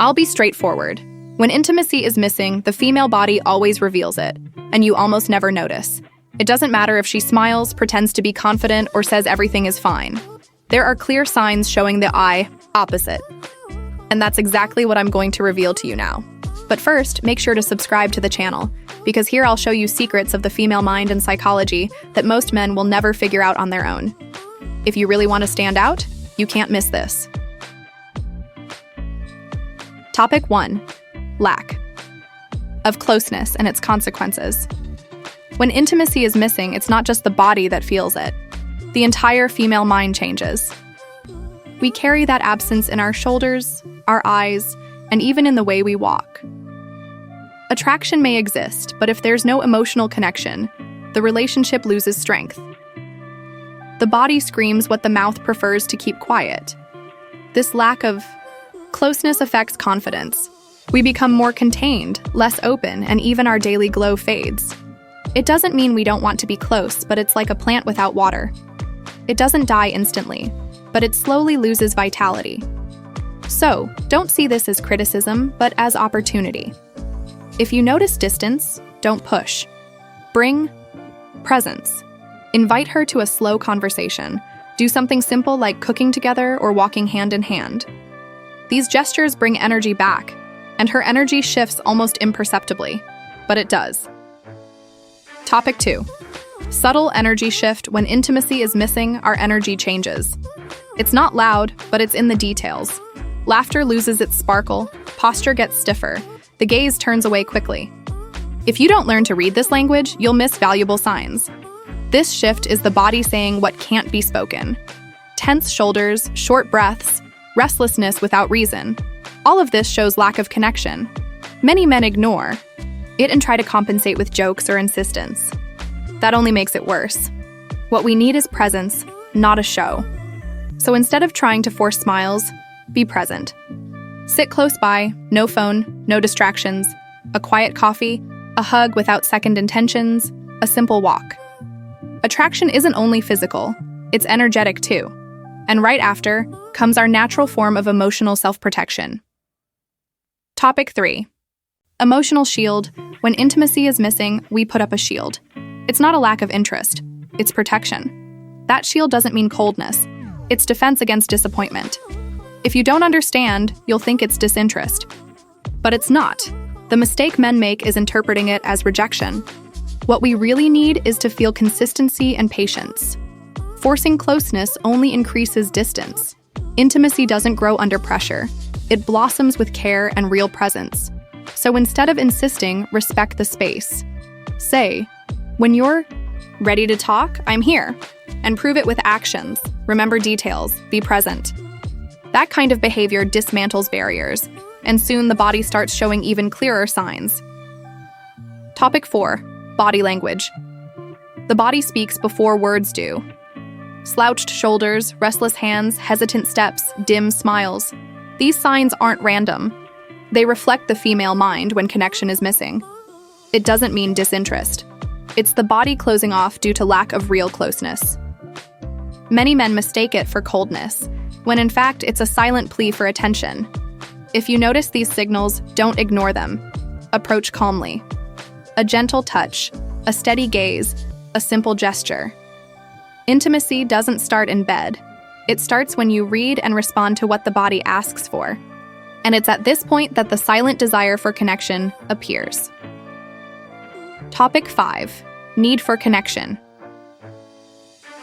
I'll be straightforward. When intimacy is missing, the female body always reveals it, and you almost never notice. It doesn't matter if she smiles, pretends to be confident, or says everything is fine. There are clear signs showing the opposite. And that's exactly what I'm going to reveal to you now. But first, make sure to subscribe to the channel, because here I'll show you secrets of the female mind and psychology that most men will never figure out on their own. If you really want to stand out, you can't miss this. Topic 1. Lack of closeness and its consequences. When intimacy is missing, it's not just the body that feels it. The entire female mind changes. We carry that absence in our shoulders, our eyes, and even in the way we walk. Attraction may exist, but if there's no emotional connection, the relationship loses strength. The body screams what the mouth prefers to keep quiet. This lack of closeness affects confidence. We become more contained, less open, and even our daily glow fades. It doesn't mean we don't want to be close, but it's like a plant without water. It doesn't die instantly, but it slowly loses vitality. So, don't see this as criticism, but as opportunity. If you notice distance, don't push. Bring presence. Invite her to a slow conversation. Do something simple like cooking together or walking hand in hand. These gestures bring energy back, and her energy shifts almost imperceptibly, but it does. Topic 2. Subtle energy shift. When intimacy is missing, our energy changes. It's not loud, but it's in the details. Laughter loses its sparkle, posture gets stiffer, the gaze turns away quickly. If you don't learn to read this language, you'll miss valuable signs. This shift is the body saying what can't be spoken. Tense shoulders, short breaths, restlessness without reason. All of this shows lack of connection. Many men ignore it and try to compensate with jokes or insistence. That only makes it worse. What we need is presence, not a show. So instead of trying to force smiles, be present. Sit close by, no phone, no distractions, a quiet coffee, a hug without second intentions, a simple walk. Attraction isn't only physical, it's energetic too. And right after comes our natural form of emotional self-protection. Topic 3. Emotional shield. When intimacy is missing, we put up a shield. It's not a lack of interest, it's protection. That shield doesn't mean coldness, it's defense against disappointment. If you don't understand, you'll think it's disinterest. But it's not. The mistake men make is interpreting it as rejection. What we really need is to feel consistency and patience. Forcing closeness only increases distance. Intimacy doesn't grow under pressure. It blossoms with care and real presence. So instead of insisting, respect the space. Say, when you're ready to talk, I'm here. And prove it with actions. Remember details. Be present. That kind of behavior dismantles barriers, and soon the body starts showing even clearer signs. Topic 4. Body language. The body speaks before words do. Slouched shoulders, restless hands, hesitant steps, dim smiles. These signs aren't random. They reflect the female mind when connection is missing. It doesn't mean disinterest. It's the body closing off due to lack of real closeness. Many men mistake it for coldness, when in fact it's a silent plea for attention. If you notice these signals, don't ignore them. Approach calmly. A gentle touch, a steady gaze, a simple gesture. Intimacy doesn't start in bed. It starts when you read and respond to what the body asks for. And it's at this point that the silent desire for connection appears. Topic 5. Need for connection.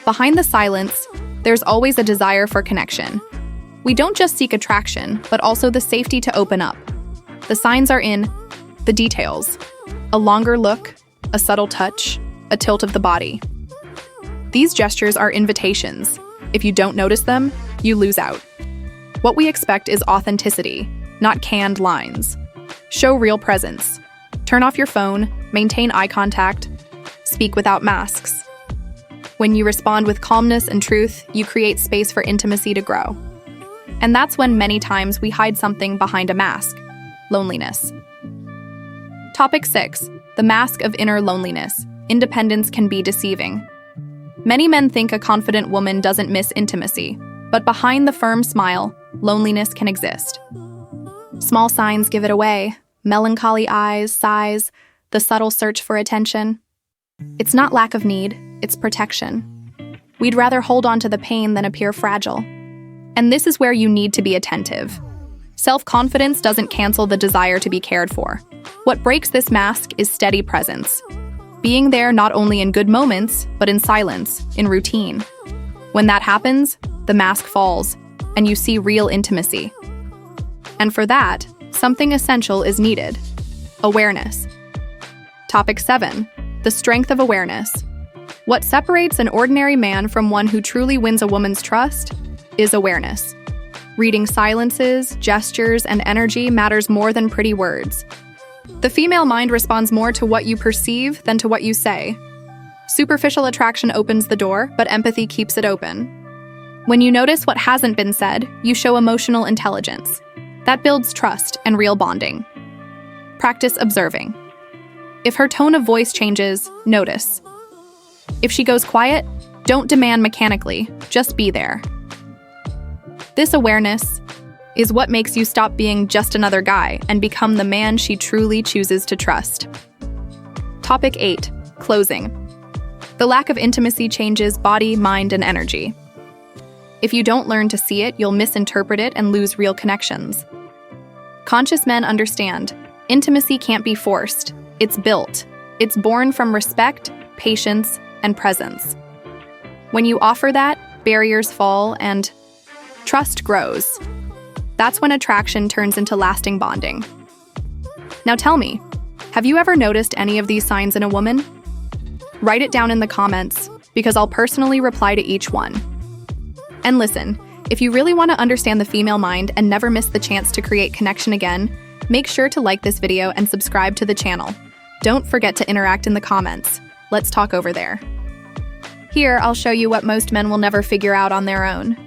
Behind the silence, there's always a desire for connection. We don't just seek attraction, but also the safety to open up. The signs are in the details. A longer look, a subtle touch, a tilt of the body. These gestures are invitations. If you don't notice them, you lose out. What we expect is authenticity, not canned lines. Show real presence. Turn off your phone, maintain eye contact, speak without masks. When you respond with calmness and truth, you create space for intimacy to grow. And that's when many times we hide something behind a mask: loneliness. Topic 6. The mask of inner loneliness. Independence can be deceiving. Many men think a confident woman doesn't miss intimacy, but behind the firm smile, loneliness can exist. Small signs give it away: melancholy eyes, sighs, the subtle search for attention. It's not lack of need, it's protection. We'd rather hold on to the pain than appear fragile. And this is where you need to be attentive. Self-confidence doesn't cancel the desire to be cared for. What breaks this mask is steady presence. Being there not only in good moments, but in silence, in routine. When that happens, the mask falls, and you see real intimacy. And for that, something essential is needed: awareness. Topic 7. The strength of awareness. What separates an ordinary man from one who truly wins a woman's trust is awareness. Reading silences, gestures, and energy matters more than pretty words. The female mind responds more to what you perceive than to what you say. Superficial attraction opens the door, but empathy keeps it open. When you notice what hasn't been said, you show emotional intelligence. That builds trust and real bonding. Practice observing. If her tone of voice changes, notice. If she goes quiet, don't demand mechanically, just be there. This awareness is what makes you stop being just another guy and become the man she truly chooses to trust. Topic 8. Closing. The lack of intimacy changes body, mind, and energy. If you don't learn to see it, you'll misinterpret it and lose real connections. Conscious men understand, intimacy can't be forced, it's built. It's born from respect, patience, and presence. When you offer that, barriers fall and trust grows. That's when attraction turns into lasting bonding. Now tell me, have you ever noticed any of these signs in a woman? Write it down in the comments, because I'll personally reply to each one. And listen, if you really want to understand the female mind and never miss the chance to create connection again, make sure to like this video and subscribe to the channel. Don't forget to interact in the comments. Let's talk over there. Here, I'll show you what most men will never figure out on their own.